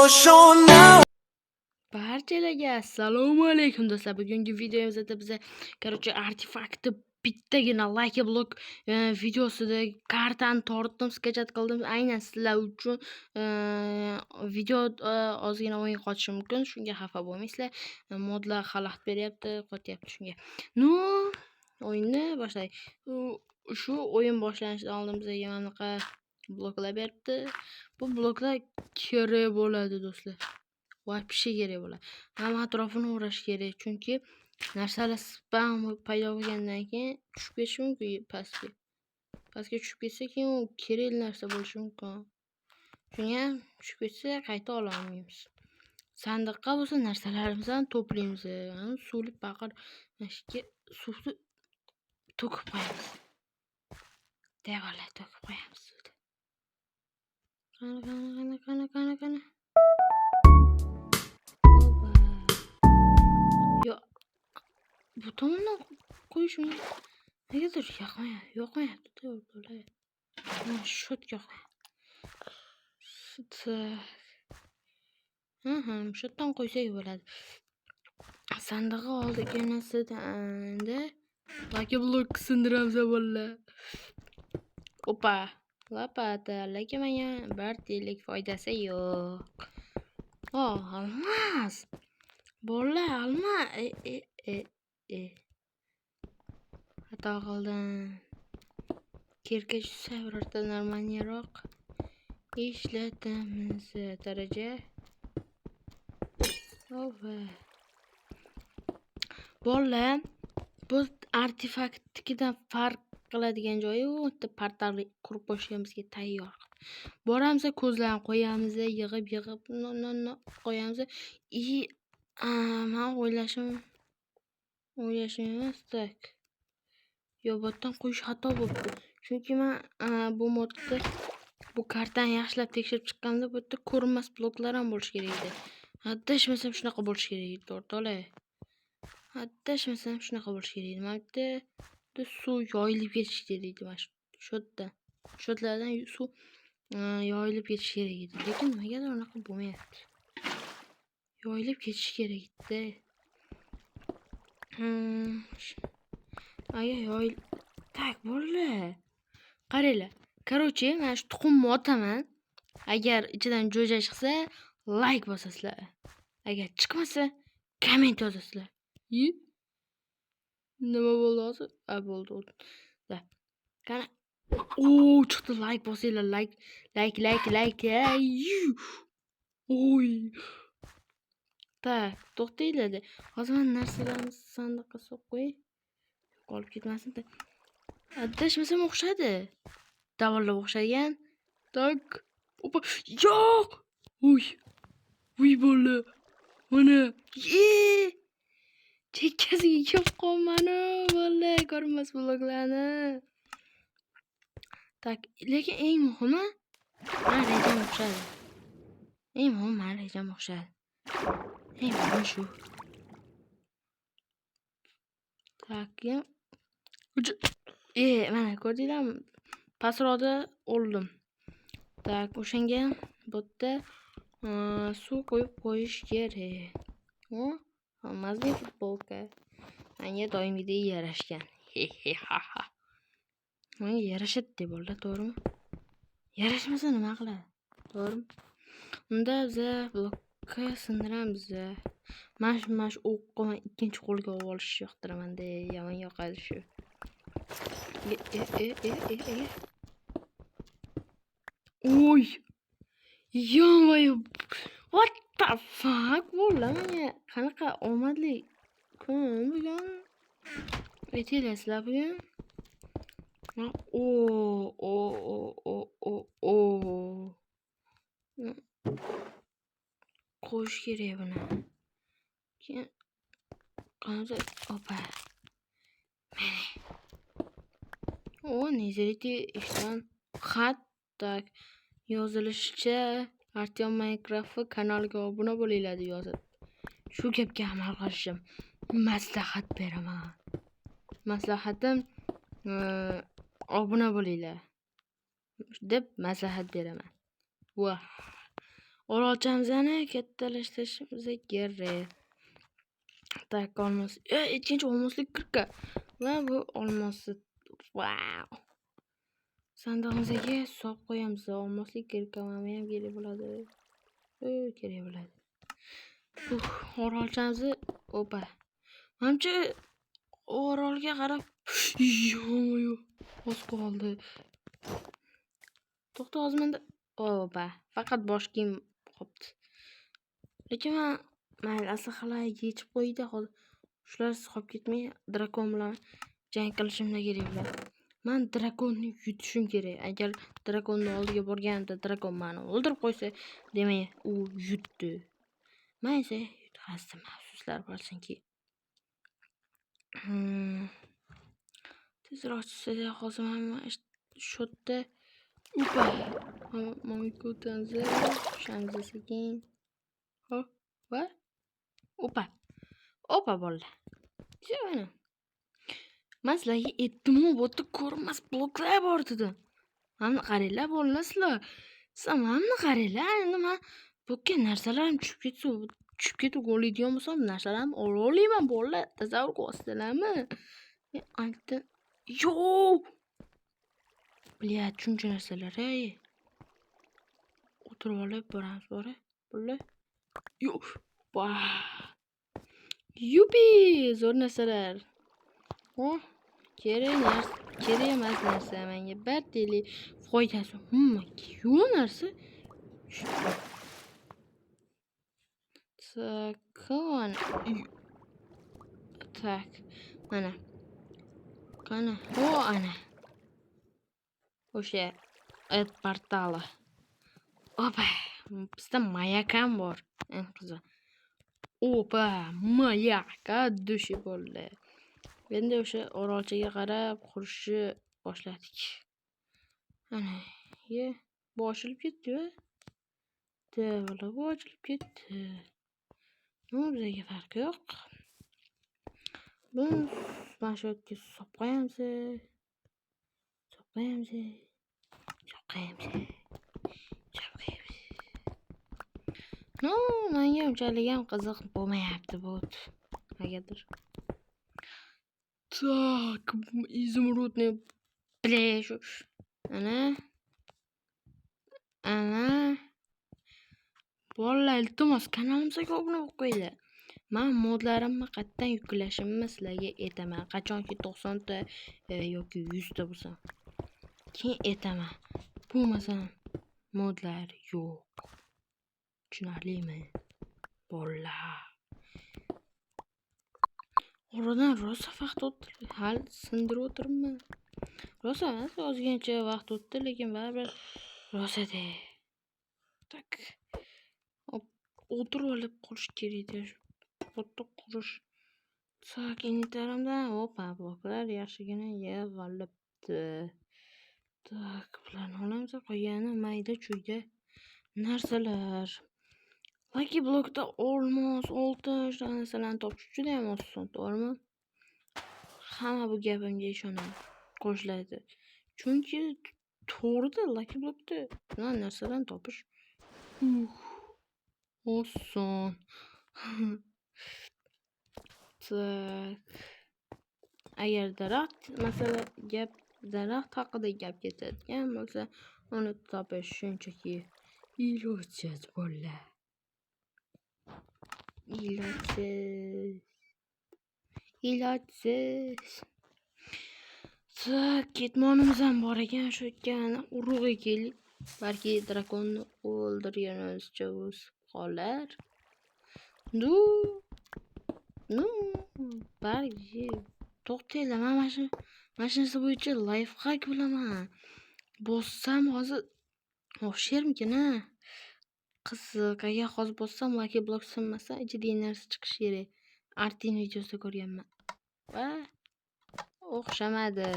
show now. Barchalarga assalomu alaykum do'stlar. Bugungi videomizda biza artefaktni bittagina like blok videosida kartani tortdim, sketchat qildim. Aynan sizlar uchun video ozgina o'yin qotishi mumkin. Shunga xafa bo'lmaysizlar. Modlar xalaqit beryapti, qotyapti shunga. Nu, o'yinni boshlaylik. Shu o'yin boshlanishidan oldin bizga manaqa bloklar beribdi. Bu bloklar kerak bo'ladi do'stlar. Вообще kerak bo'ladi. Hamma atrofini o'rash kerak, chunki narsalar spam paydo bo'lgandan keyin tushib ketishi mumkin pastga. Pastga tushib ketsa, keyin u kerak narsa bo'lishi mumkin. Shunga tushib ketsa, qayta ola olmaymiz. Sandiqqa bo'lsa narsalarimizni to'playmiz. Suvli paqir mashga suvni to'kib qo'yamiz. Devorlar to'kib qo'yamiz suvni. Qani. Bu tomondan qo'yishim negadir yoqmayapti. Mana shotga shotdan qo'ysak bo'ladi. Sandig'i oldiginasida laka blok sindiramiz bolalar. Opa, lapata, lekin menga bir tiyinlik foydasi yo'q. Olmas. Bolalar, olma. Xato qildim. Kirka tushsa birorta normalniroq ishlatamiz. Daraja. Bolalar, bu artefaktnikidan farq qiladigan joyi u yerda portalni qurib qo'yishimizga tayyor. Boramiz, ko'zlarni qo'yamiz, yig'ib qo'yamiz. Men o'ylashim emas, tak. Yobotdan qo'yish xato bo'ldi. Chunki men bu modda bu kartani yaxshilab tekshirib chiqqanda bu yerda ko'rinmas bloklar ham bo'lish kerak edi. Adashmasam shunaqa bo'lish kerak edi, o'rtoqlar. Adashmasam shunaqa bo'lish kerak edi. Mana bu yerda suv yoyilib ketishi kerak edi mana shu shotdan. Shotlardan suv yoyilib ketishi kerak edi. Lekin nimagadir unaqa bo'lmayapti. Yoyilib ketishi kerak edi. Tak, bolalar. Qaranglar. Короче, mana shu tuxumni otaman. Agar ichidan jo'ja chiqsa, like bosasizlar. Agar chiqmasa, komment yozasizlar. Nima bo'ldi hozir? Bo'ldi. Qani. Chiqdi, like bosinglar, like. Oy. Tak, to'xtanglar. Hozir men narsalarni sandiqqa solib qo'yay. Qolib ketmasin. Adashmasam o'xshadi. Davollar o'xshagan. Tak. Opa. Yo'q. Uy bola. Mana. Chekkasiga kelib qolmani, bola. Ko'rmas bloklarni. Tak, lekin eng muhimi men rejam o'xshadi. Eng muhimi shu. Tak, mana ko'rdinglarmi? Pastroqda o'ldim. Tak, o'shanga bu yerda suv qo'yib qo'yish kerak. Mazli futbolka. Menga doimgidek yarashgan. Menga yarashadi bolalar, to'g'rimi? Yarashmasa nima qiladi? To'g'rimi? Unda biz blokka sindiramiz. Mash o'qqa ikkinchi qo'lga olish yoqtiraman-da, yomon yoqadi shu. Oy! Yo'q. What the fuck? Bo'lmanya. Qanaqa omadli kun bugun? Aytinglar bugun. Qo'yish kerak buni. Keyin qanday opa. Nezeriti ishdan xat tak yozilishicha Artyom Minecraft kanaliga obuna bo'linglar deb yozadi. Shu gapga amal qilishim maslahat beraman. Maslahatim obuna bo'linglar deb maslahat beraman. Orolchamizni kattalashtirishimiz kerak. Tak olmos. Ikkinchi olmoslik kirka. Va bu olmosni. Wow. Sandig'imizga solib qo'yamiz. Olmoslik kirka ham kerak bo'ladi. Kerak bo'ladi. Orolchamizni opa. Menimcha orolga qarab yo'q, oz qoldi. To'xta, hozir menda opa, faqat bosh kiyim qopti. Lekin men mayli asaqalar yechib qo'ydi, hozir shular qolib ketmay drakon bilan jang qilishimda kerak bo'ladi. Men drakonni yutishim kerak. Agar drakonni oldiga borganimda drakon meni o'ldirib qo'ysa, demak u yutdi. Men esa yutqazdim, afsuslar bo'lsinki. Tezroq chiqsa hozir men shu yerda opa. Mamiko tanza, shanza sekin. Va? Opa. Opa bolalar. Mana. Men sizlarga aytdim-ku, bu yerda ko'rinmas bloklar bor dedim. Mana qaranglar bolalar sizlar. Sizlar mana qaranglar, endi men buga narsalarim tushib ketib o'laydigan bo'lsam, narsalarimni olaman bolalar. Tasavvur qilasizlarmi? Altta yo'q. Блядь, shuncha narsalar, ey. O'tirib olib boramiz, bolalar. Yo'q. Yupi, zo'r narsalar. Kerak emas narsa menga. Bir tili foydasi. Yo'q narsa. Tak. Mana. Qani? Ana. O'sha portali. Opa, bizda mayak ham bor. Qiziq. Opa, mayak, dushi bo'ldi. Endi o'sha orolchaga qarab qurishni boshladik. Ana, bu ochilib ketdi-ku. Bu ochilib ketdi. Bizga farqi yo'q. Biz mana shu yerga solib qo'yamiz. No, menga unchalik ham qiziq bo'lmayapti bu. Negadir. Так, изумрудный пляж. Ana. Bolalar, iltimos kanalimizga obuna bo'lib qo'yinglar. Men modlarimni qayerdan yuklashimni sizlarga aytaman. Qachonki 90 ta yoki 100 ta bo'lsa. Keyin aytaman. Bo'lmasam modlar yo'q. Tushunarlimi? Bolalar. Oradan rosa vaqt o'tdi. Hal sindirib o'tiribman. Rosa emas, ozgancha vaqt o'tdi, lekin baribir rosada. Tak. O'tirib olib qurish kerak edi. O'tda qurish. Tak, intarimdan opa, bloklar yaxshigina yig'ilibdi. Tak, bularni olamiz, qo'ygani mayda-chuyda narsalar. Lucky blokda olmos, oltin narsalarni topish juda ham oson, to'g'rimi? Hamma bu gapimga ishonadi, qo'shiladi. Chunki to'g'rida Lucky blokda bunday narsalarni topish oson. Agar daraxt daraxt haqida gap ketadigan bo'lsa, uni topish shunchaki ilojsiz bolalar. Ilojsiz. Ketmonimiz ham bor ekan, shu ekan urug'iga kelik. Balki drakonni o'ldirganimizcha o'z qolar. No. Balki to'xtanglar, men mashinasi bo'yicha life hack bilaman. Bossam hozir o'xsharmikan, ha? Qiziq, agar hozir bossam Lucky blok sinmasa, ichida narsa chiqishi kerak. Artin videosida ko'rganman. Va o'xshamadi.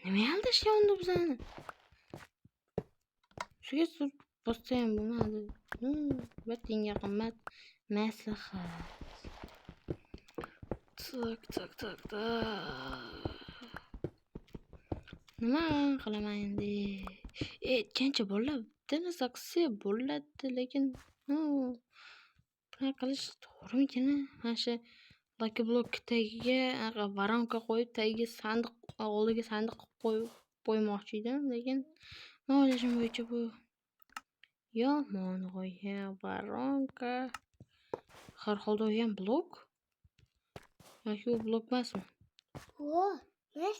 Nima aldashgandi bizani? Shuga bossa ham bo'lmadi. Vatinga qimmat maslahat. Tak. Nima qilaman endi? Qancha bolalar bitta narsa qilsa bo'ladi, lekin bunaqa qilish to'g'rimikan? Mana shu Lucky Block tagiga varanka qo'yib, tagiga sandiq, oldiga sandiq qo'ymoqchi edim, lekin men o'ylashim bo'yicha bu yomon g'oya. Varanka har holda u ham blok yoki u blok emasmi? Yes.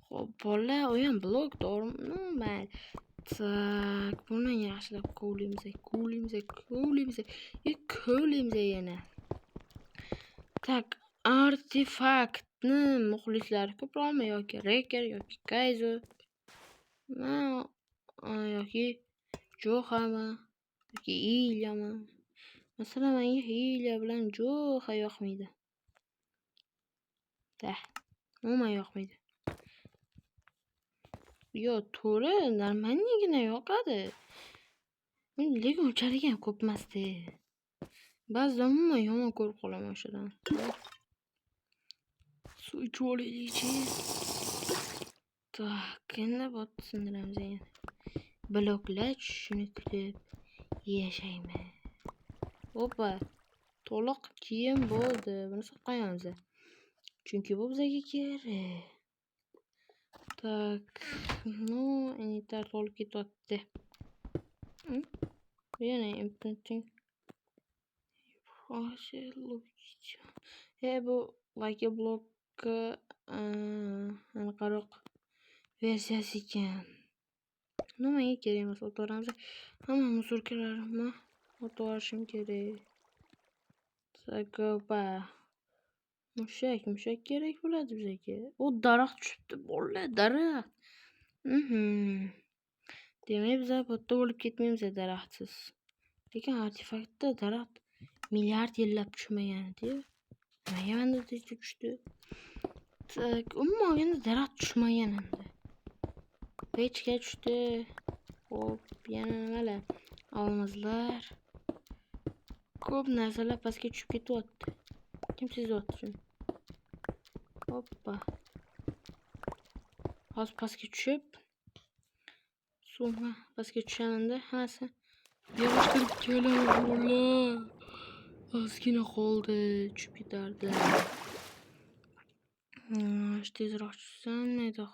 Xo'p, bola, u ham blok, to'g'rimi? Mayli. Tak, buni yaxshilab ko'limiz yana. Tak, artefaktni muxlislar ko'proqmi yoki Reker yoki Kaizo yoki Johami yoki Ilyami? Masalan, menga Ilya bilan Joha yoqmaydi. Umuman yoqmaydi. Yo, to'g'ri, normalnigina yoqadi. Lekin unchalik ham ko'p emas-da. Ba'zida umuman yomon ko'rib qolaman o'shadan. Suv ichib olaylik-chi. Tak, endi botni sindiramiz yana. Bloklar tushishini kutib yashayman. Opa, to'liq kiyim bo'ldi. Buni solib qo'yamiz. Chunki bu bizga kerak. Tak, initar to'lib ketyapti. Yana imprinting. Bu Lucky Block aniqroq versiyasi ekan. Nimaga kerak emas, o'tiramiz. Hamma musorkalarni o'tirishim kerak. Sakopa. Mushak kerak bo'ladi bizga. U daraxt tushibdi, bolalar, daraxt. Demak, biz botda bo'lib ketmaymiz daraxtsiz. Lekin artefaktda daraxt milliard yillab tushmagan-ku. Nimaga menda tez tushdi? Tak, umuman olganda daraxt tushmagan endi. Pechka tushdi. Xo'p, yana nimalar? Olmazlar. Ko'p narsalar pastga tushib ketyapti. Kim sezyapti shuni? Hoppa. Hozir pastga tushib, suvga pastga tushganimda hammasi yig'ishtirib keladi. Ozgina qoldi, tushib ketardi. Tezroq tushsam edi.